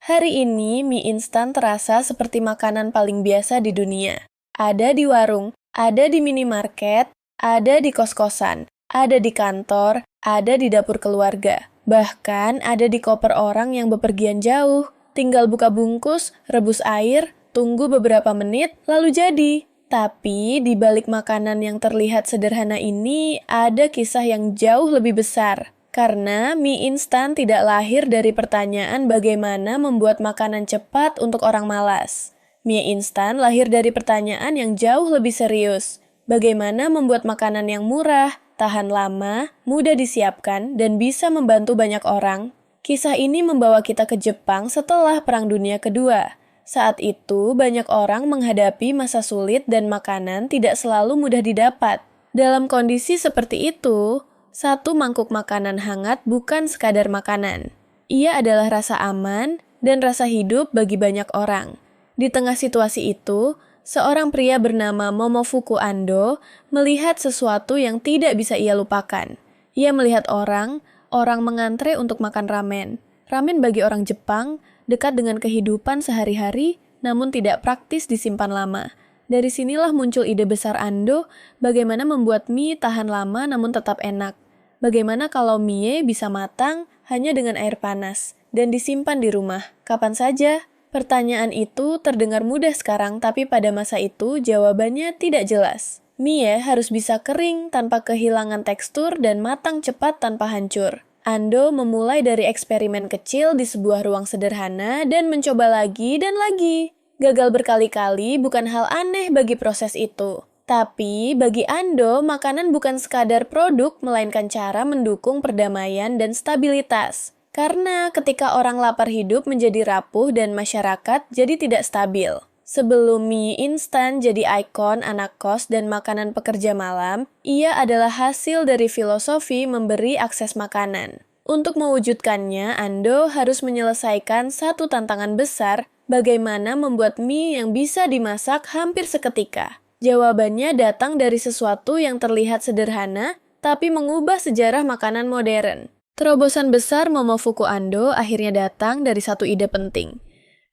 Hari ini mie instan terasa seperti makanan paling biasa di dunia. Ada di warung, ada di minimarket, ada di kos-kosan, ada di kantor, ada di dapur keluarga. Bahkan ada di koper orang yang bepergian jauh. Tinggal buka bungkus, rebus air, tunggu beberapa menit, lalu jadi. Tapi di balik makanan yang terlihat sederhana ini ada kisah yang jauh lebih besar. Karena mie instan tidak lahir dari pertanyaan bagaimana membuat makanan cepat untuk orang malas. Mie instan lahir dari pertanyaan yang jauh lebih serius. Bagaimana membuat makanan yang murah, tahan lama, mudah disiapkan, dan bisa membantu banyak orang? Kisah ini membawa kita ke Jepang setelah Perang Dunia Kedua. Saat itu, banyak orang menghadapi masa sulit dan makanan tidak selalu mudah didapat. Dalam kondisi seperti itu, satu mangkuk makanan hangat bukan sekadar makanan. Ia adalah rasa aman dan rasa hidup bagi banyak orang. Di tengah situasi itu, seorang pria bernama Momofuku Ando melihat sesuatu yang tidak bisa ia lupakan. Ia melihat orang mengantre untuk makan ramen. Ramen bagi orang Jepang dekat dengan kehidupan sehari-hari, namun tidak praktis disimpan lama. Dari sinilah muncul ide besar Ando, bagaimana membuat mie tahan lama namun tetap enak. Bagaimana kalau mie bisa matang hanya dengan air panas dan disimpan di rumah, kapan saja? Pertanyaan itu terdengar mudah sekarang, tapi pada masa itu jawabannya tidak jelas. Mie harus bisa kering tanpa kehilangan tekstur dan matang cepat tanpa hancur. Ando memulai dari eksperimen kecil di sebuah ruang sederhana dan mencoba lagi dan lagi. Gagal berkali-kali bukan hal aneh bagi proses itu. Tapi bagi Ando, makanan bukan sekadar produk, melainkan cara mendukung perdamaian dan stabilitas. Karena ketika orang lapar hidup menjadi rapuh dan masyarakat jadi tidak stabil. Sebelum mie instan jadi ikon anak kos dan makanan pekerja malam, ia adalah hasil dari filosofi memberi akses makanan. Untuk mewujudkannya, Ando harus menyelesaikan satu tantangan besar, bagaimana membuat mie yang bisa dimasak hampir seketika. Jawabannya datang dari sesuatu yang terlihat sederhana, tapi mengubah sejarah makanan modern. Terobosan besar Momofuku Ando akhirnya datang dari satu ide penting.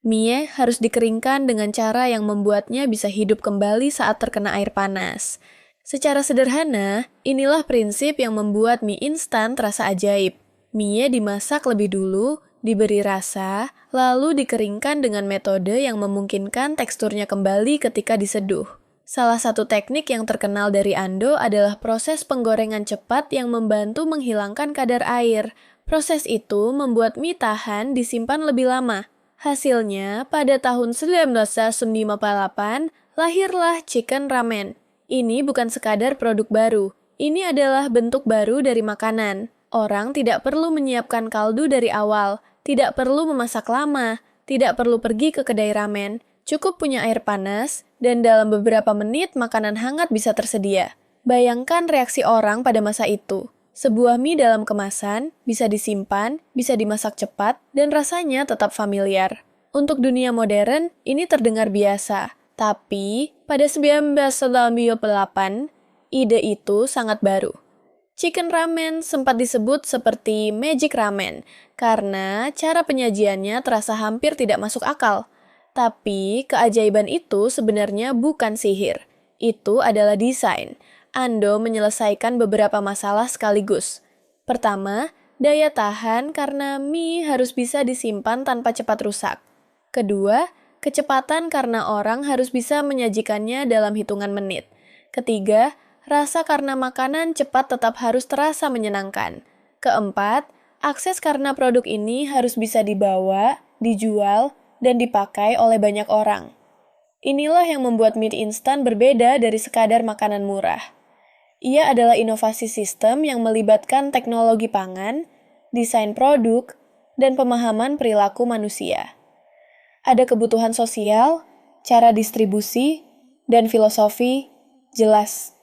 Mie harus dikeringkan dengan cara yang membuatnya bisa hidup kembali saat terkena air panas. Secara sederhana, inilah prinsip yang membuat mie instan terasa ajaib. Mie dimasak lebih dulu, diberi rasa, lalu dikeringkan dengan metode yang memungkinkan teksturnya kembali ketika diseduh. Salah satu teknik yang terkenal dari Ando adalah proses penggorengan cepat yang membantu menghilangkan kadar air. Proses itu membuat mie tahan disimpan lebih lama. Hasilnya, pada tahun 1958, lahirlah chicken ramen. Ini bukan sekadar produk baru. Ini adalah bentuk baru dari makanan. Orang tidak perlu menyiapkan kaldu dari awal, tidak perlu memasak lama, tidak perlu pergi ke kedai ramen. Cukup punya air panas, dan dalam beberapa menit makanan hangat bisa tersedia. Bayangkan reaksi orang pada masa itu. Sebuah mie dalam kemasan, bisa disimpan, bisa dimasak cepat, dan rasanya tetap familiar. Untuk dunia modern, ini terdengar biasa. Tapi, pada 1998, ide itu sangat baru. Chicken ramen sempat disebut seperti magic ramen, karena cara penyajiannya terasa hampir tidak masuk akal. Tapi, keajaiban itu sebenarnya bukan sihir. Itu adalah desain. Ando menyelesaikan beberapa masalah sekaligus. Pertama, daya tahan karena mie harus bisa disimpan tanpa cepat rusak. Kedua, kecepatan karena orang harus bisa menyajikannya dalam hitungan menit. Ketiga, rasa karena makanan cepat tetap harus terasa menyenangkan. Keempat, akses karena produk ini harus bisa dibawa, dijual, dan dipakai oleh banyak orang. Inilah yang membuat mie instan berbeda dari sekadar makanan murah. Ia adalah inovasi sistem yang melibatkan teknologi pangan, desain produk, dan pemahaman perilaku manusia. Ada kebutuhan sosial, cara distribusi, dan filosofi jelas.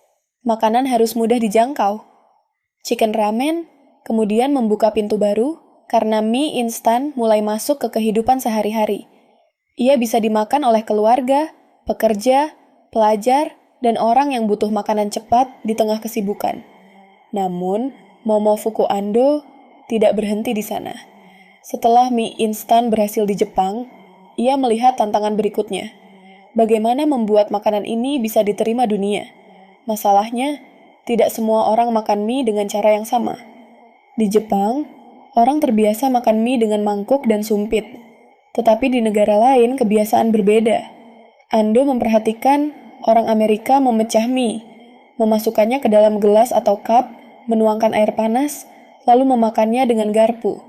Makanan harus mudah dijangkau. Chicken ramen kemudian membuka pintu baru karena mie instan mulai masuk ke kehidupan sehari-hari. Ia bisa dimakan oleh keluarga, pekerja, pelajar, dan orang yang butuh makanan cepat di tengah kesibukan. Namun, Momofuku Ando tidak berhenti di sana. Setelah mie instan berhasil di Jepang, ia melihat tantangan berikutnya. Bagaimana membuat makanan ini bisa diterima dunia? Masalahnya, tidak semua orang makan mie dengan cara yang sama. Di Jepang, orang terbiasa makan mie dengan mangkuk dan sumpit. Tetapi di negara lain kebiasaan berbeda. Ando memperhatikan orang Amerika memecah mie, memasukkannya ke dalam gelas atau cup, menuangkan air panas, lalu memakannya dengan garpu.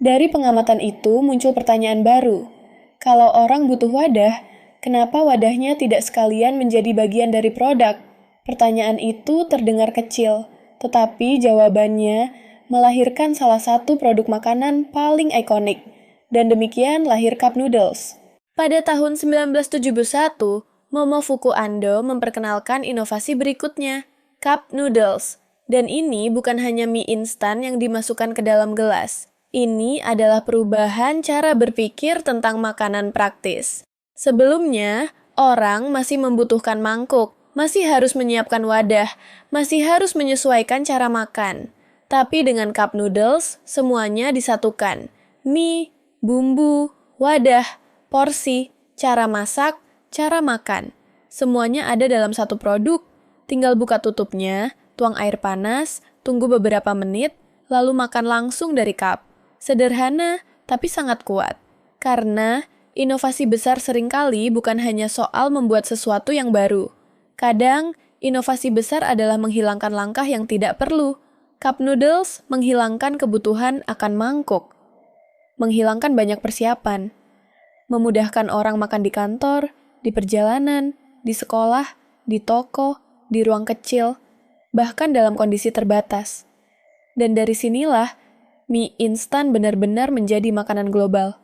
Dari pengamatan itu muncul pertanyaan baru. Kalau orang butuh wadah, kenapa wadahnya tidak sekalian menjadi bagian dari produk? Pertanyaan itu terdengar kecil, tetapi jawabannya melahirkan salah satu produk makanan paling ikonik, dan demikian lahir Cup Noodles. Pada tahun 1971, Momofuku Ando memperkenalkan inovasi berikutnya, Cup Noodles. Dan ini bukan hanya mie instan yang dimasukkan ke dalam gelas. Ini adalah perubahan cara berpikir tentang makanan praktis. Sebelumnya, orang masih membutuhkan mangkuk, masih harus menyiapkan wadah, masih harus menyesuaikan cara makan. Tapi dengan Cup Noodles, semuanya disatukan. Mie, bumbu, wadah, porsi, cara masak, cara makan. Semuanya ada dalam satu produk. Tinggal buka tutupnya, tuang air panas, tunggu beberapa menit, lalu makan langsung dari cup. Sederhana, tapi sangat kuat. Karena inovasi besar seringkali bukan hanya soal membuat sesuatu yang baru. Kadang, inovasi besar adalah menghilangkan langkah yang tidak perlu. Cup Noodles menghilangkan kebutuhan akan mangkuk. Menghilangkan banyak persiapan. Memudahkan orang makan di kantor, di perjalanan, di sekolah, di toko, di ruang kecil, bahkan dalam kondisi terbatas. Dan dari sinilah, mie instan benar-benar menjadi makanan global.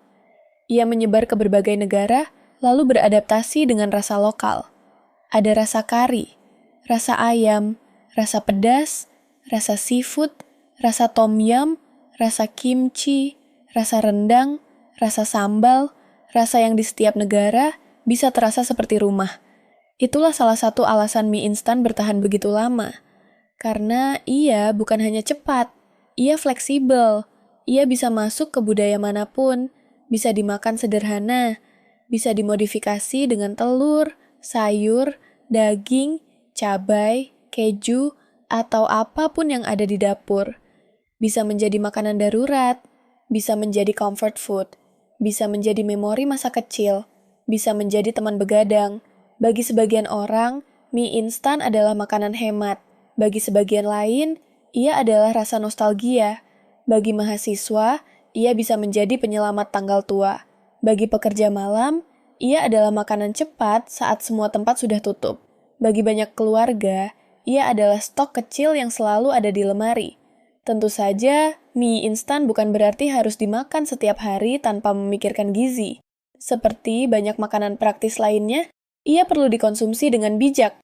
Ia menyebar ke berbagai negara, lalu beradaptasi dengan rasa lokal. Ada rasa kari, rasa ayam, rasa pedas, rasa seafood, rasa tom yum, rasa kimchi, rasa rendang, rasa sambal, rasa yang di setiap negara bisa terasa seperti rumah. Itulah salah satu alasan mie instan bertahan begitu lama. Karena ia bukan hanya cepat, ia fleksibel. Ia bisa masuk ke budaya manapun, bisa dimakan sederhana, bisa dimodifikasi dengan telur, sayur, daging, cabai, keju, atau apapun yang ada di dapur. Bisa menjadi makanan darurat, bisa menjadi comfort food, bisa menjadi memori masa kecil, bisa menjadi teman begadang. Bagi sebagian orang, mie instan adalah makanan hemat. Bagi sebagian lain, ia adalah rasa nostalgia. Bagi mahasiswa, ia bisa menjadi penyelamat tanggal tua. Bagi pekerja malam, ia adalah makanan cepat saat semua tempat sudah tutup. Bagi banyak keluarga, ia adalah stok kecil yang selalu ada di lemari. Tentu saja, mie instan bukan berarti harus dimakan setiap hari tanpa memikirkan gizi. Seperti banyak makanan praktis lainnya, ia perlu dikonsumsi dengan bijak.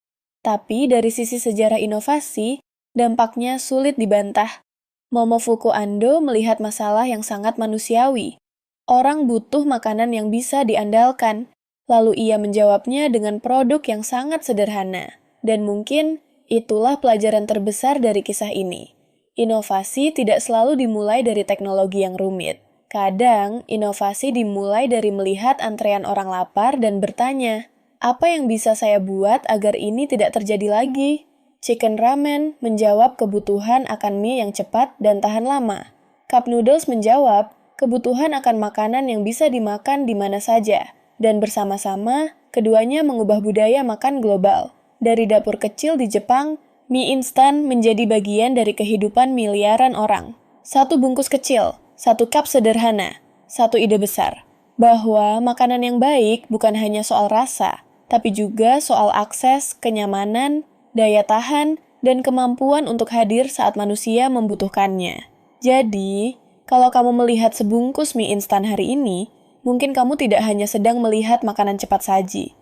Tapi dari sisi sejarah inovasi, dampaknya sulit dibantah. Momofuku Ando melihat masalah yang sangat manusiawi. Orang butuh makanan yang bisa diandalkan. Lalu ia menjawabnya dengan produk yang sangat sederhana. Dan mungkin itulah pelajaran terbesar dari kisah ini. Inovasi tidak selalu dimulai dari teknologi yang rumit. Kadang, inovasi dimulai dari melihat antrean orang lapar dan bertanya, apa yang bisa saya buat agar ini tidak terjadi lagi? Chicken ramen menjawab kebutuhan akan mie yang cepat dan tahan lama. Cup Noodles menjawab kebutuhan akan makanan yang bisa dimakan di mana saja. Dan bersama-sama, keduanya mengubah budaya makan global. Dari dapur kecil di Jepang, mie instan menjadi bagian dari kehidupan miliaran orang. Satu bungkus kecil, satu cup sederhana, satu ide besar. Bahwa makanan yang baik bukan hanya soal rasa, tapi juga soal akses, kenyamanan, daya tahan, dan kemampuan untuk hadir saat manusia membutuhkannya. Jadi, kalau kamu melihat sebungkus mie instan hari ini, mungkin kamu tidak hanya sedang melihat makanan cepat saji.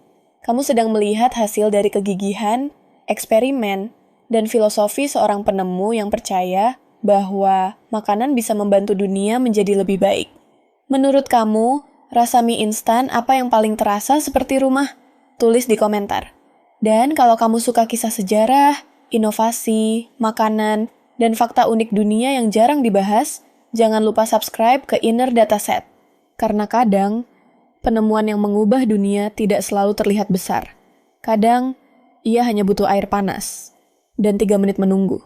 Kamu sedang melihat hasil dari kegigihan, eksperimen, dan filosofi seorang penemu yang percaya bahwa makanan bisa membantu dunia menjadi lebih baik. Menurut kamu, rasa mie instan apa yang paling terasa seperti rumah? Tulis di komentar. Dan kalau kamu suka kisah sejarah, inovasi, makanan, dan fakta unik dunia yang jarang dibahas, Jangan lupa subscribe ke Inner Dataset, karena kadang penemuan yang mengubah dunia tidak selalu terlihat besar. Kadang ia hanya butuh air panas dan 3 menit menunggu.